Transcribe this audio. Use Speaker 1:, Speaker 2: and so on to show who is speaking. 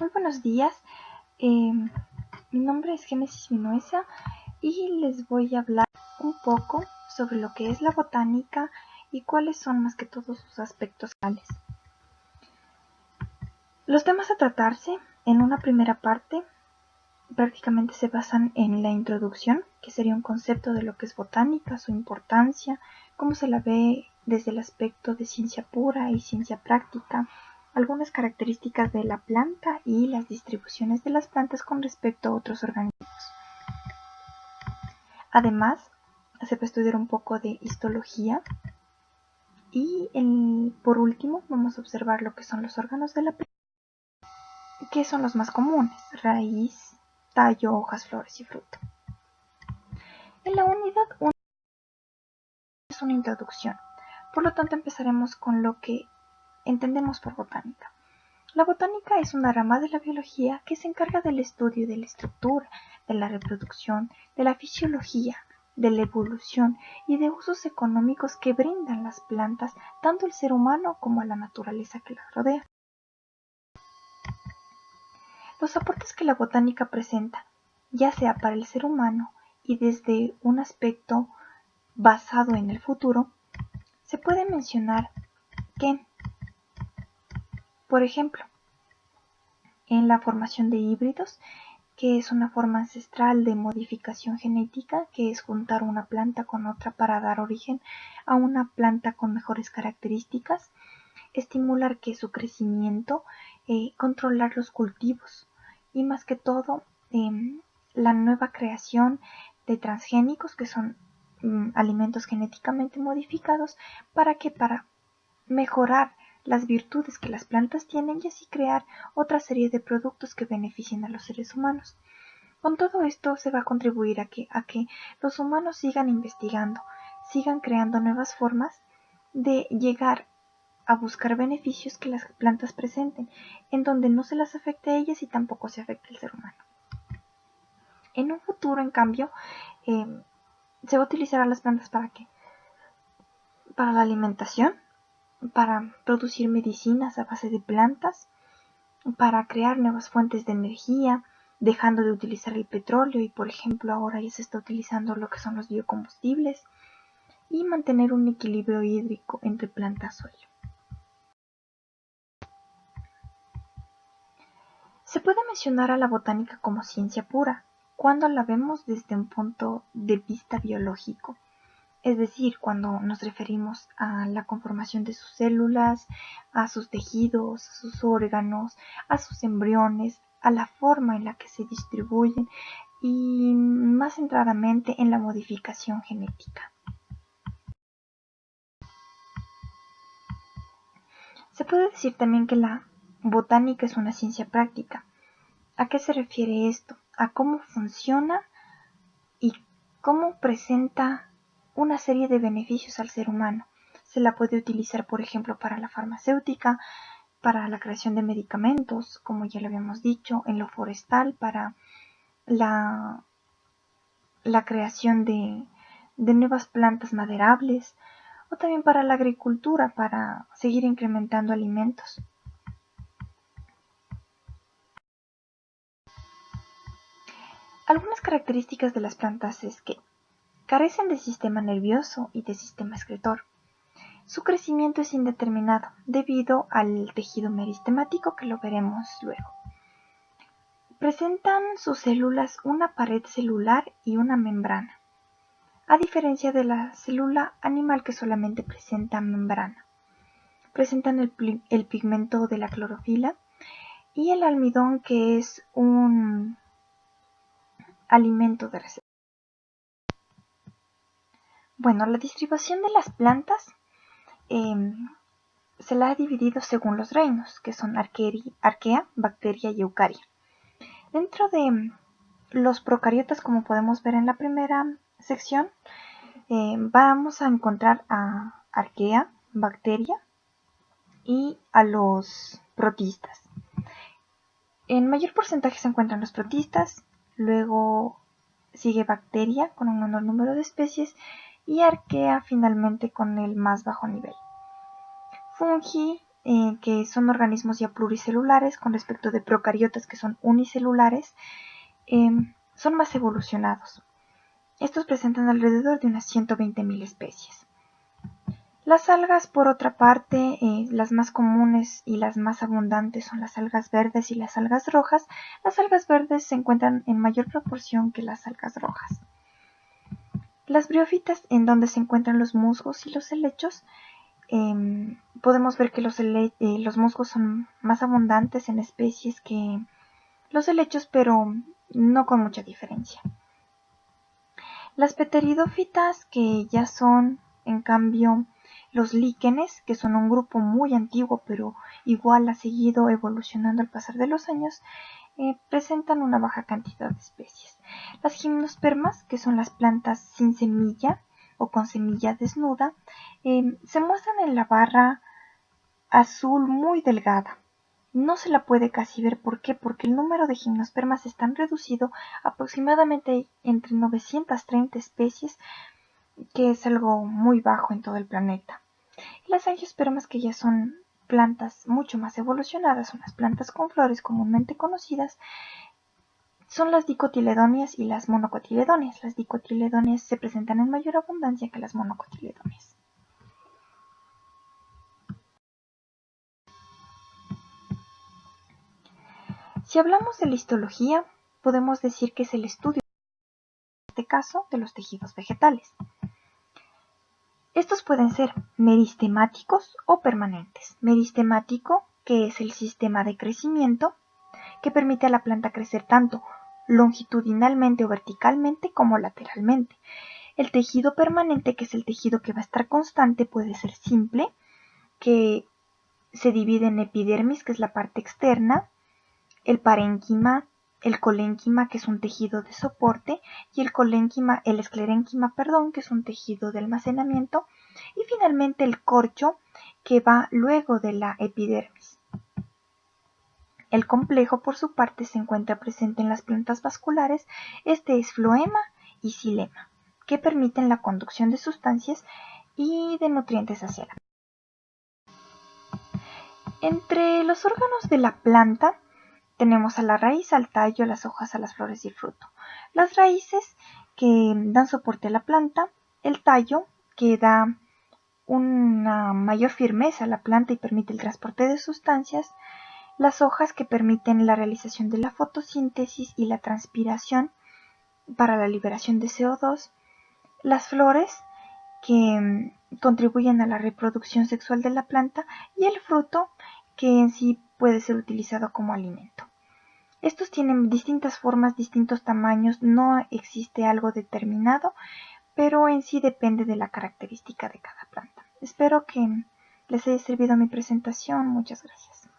Speaker 1: Muy buenos días, mi nombre es Génesis Minuesa y les voy a hablar un poco sobre lo que es la botánica y cuáles son más que todo sus aspectos generales. Los temas a tratarse en una primera parte prácticamente se basan en la introducción, que sería un concepto de lo que es botánica, su importancia, cómo se la ve desde el aspecto de ciencia pura y ciencia práctica, algunas características de la planta y las distribuciones de las plantas con respecto a otros organismos. Además, se va a estudiar un poco de histología y por último vamos a observar lo que son los órganos de la planta, que son los más comunes: raíz, tallo, hojas, flores y fruto. En la unidad 1 es una introducción, por lo tanto empezaremos con lo que entendemos por botánica. La botánica es una rama de la biología que se encarga del estudio de la estructura, de la reproducción, de la fisiología, de la evolución y de usos económicos que brindan las plantas tanto al ser humano como a la naturaleza que las rodea. Los aportes que la botánica presenta, ya sea para el ser humano y desde un aspecto basado en el futuro, se puede mencionar que, por ejemplo, en la formación de híbridos, que es una forma ancestral de modificación genética, que es juntar una planta con otra para dar origen a una planta con mejores características, estimular que su crecimiento, controlar los cultivos y más que todo la nueva creación de transgénicos, que son alimentos genéticamente modificados, para mejorar las virtudes que las plantas tienen y así crear otra serie de productos que beneficien a los seres humanos. Con todo esto se va a contribuir a que los humanos sigan investigando, sigan creando nuevas formas de llegar a buscar beneficios que las plantas presenten, en donde no se las afecte a ellas y tampoco se afecte al ser humano. En un futuro, en cambio, se va a utilizar a las plantas ¿para qué? Para la alimentación, para producir medicinas a base de plantas, para crear nuevas fuentes de energía, dejando de utilizar el petróleo y, por ejemplo, ahora ya se está utilizando lo que son los biocombustibles, y mantener un equilibrio hídrico entre planta-suelo. Se puede mencionar a la botánica como ciencia pura cuando la vemos desde un punto de vista biológico, es decir, cuando nos referimos a la conformación de sus células, a sus tejidos, a sus órganos, a sus embriones, a la forma en la que se distribuyen y más centradamente en la modificación genética. Se puede decir también que la botánica es una ciencia práctica. ¿A qué se refiere esto? A cómo funciona y cómo presenta una serie de beneficios al ser humano. Se la puede utilizar, por ejemplo, para la farmacéutica, para la creación de medicamentos, como ya lo habíamos dicho, en lo forestal, para la creación de nuevas plantas maderables, o también para la agricultura, para seguir incrementando alimentos. Algunas características de las plantas es que carecen de sistema nervioso y de sistema excretor. Su crecimiento es indeterminado debido al tejido meristemático, que lo veremos luego. Presentan sus células una pared celular y una membrana, a diferencia de la célula animal que solamente presenta membrana. Presentan el pigmento de la clorofila y el almidón, que es un alimento de reserva. Bueno, la distribución de las plantas se la ha dividido según los reinos, que son arquea, bacteria y eucaria. Dentro de los procariotas, como podemos ver en la primera sección, vamos a encontrar a arquea, bacteria y a los protistas. En mayor porcentaje se encuentran los protistas, luego sigue bacteria con un menor número de especies y arquea finalmente con el más bajo nivel. Fungi que son organismos ya pluricelulares con respecto de procariotas que son unicelulares, son más evolucionados. Estos presentan alrededor de unas 120.000 especies. Las algas, por otra parte, las más comunes y las más abundantes son las algas verdes y las algas rojas. Las algas verdes se encuentran en mayor proporción que las algas rojas. Las briófitas, en donde se encuentran los musgos y los helechos, podemos ver que los musgos son más abundantes en especies que los helechos, pero no con mucha diferencia. Las pteridófitas, que ya son, en cambio, los líquenes, que son un grupo muy antiguo, pero igual ha seguido evolucionando al pasar de los años, presentan una baja cantidad de especies. Las gimnospermas, que son las plantas sin semilla o con semilla desnuda, se muestran en la barra azul muy delgada. No se la puede casi ver. ¿Por qué? Porque el número de gimnospermas es tan reducido, aproximadamente entre 930 especies, que es algo muy bajo en todo el planeta. Y las angiospermas, que ya son plantas mucho más evolucionadas, son las plantas con flores comúnmente conocidas, son las dicotiledóneas y las monocotiledóneas. Las dicotiledóneas se presentan en mayor abundancia que las monocotiledóneas. Si hablamos de la histología, podemos decir que es el estudio, en este caso, de los tejidos vegetales. Estos pueden ser meristemáticos o permanentes. Meristemático, que es el sistema de crecimiento que permite a la planta crecer tanto longitudinalmente o verticalmente como lateralmente. El tejido permanente, que es el tejido que va a estar constante, puede ser simple, que se divide en epidermis, que es la parte externa, el parénquima, el colénquima, que es un tejido de soporte, y el esclerénquima, que es un tejido de almacenamiento, y finalmente el corcho, que va luego de la epidermis. El complejo, por su parte, se encuentra presente en las plantas vasculares. Este es floema y xilema, que permiten la conducción de sustancias y de nutrientes hacia la planta. Entre los órganos de la planta tenemos a la raíz, al tallo, a las hojas, a las flores y el fruto. Las raíces, que dan soporte a la planta, el tallo, que da una mayor firmeza a la planta y permite el transporte de sustancias, las hojas, que permiten la realización de la fotosíntesis y la transpiración para la liberación de CO2, las flores, que contribuyen a la reproducción sexual de la planta, y el fruto, que en sí puede ser utilizado como alimento. Estos tienen distintas formas, distintos tamaños, no existe algo determinado, pero en sí depende de la característica de cada planta. Espero que les haya servido mi presentación. Muchas gracias.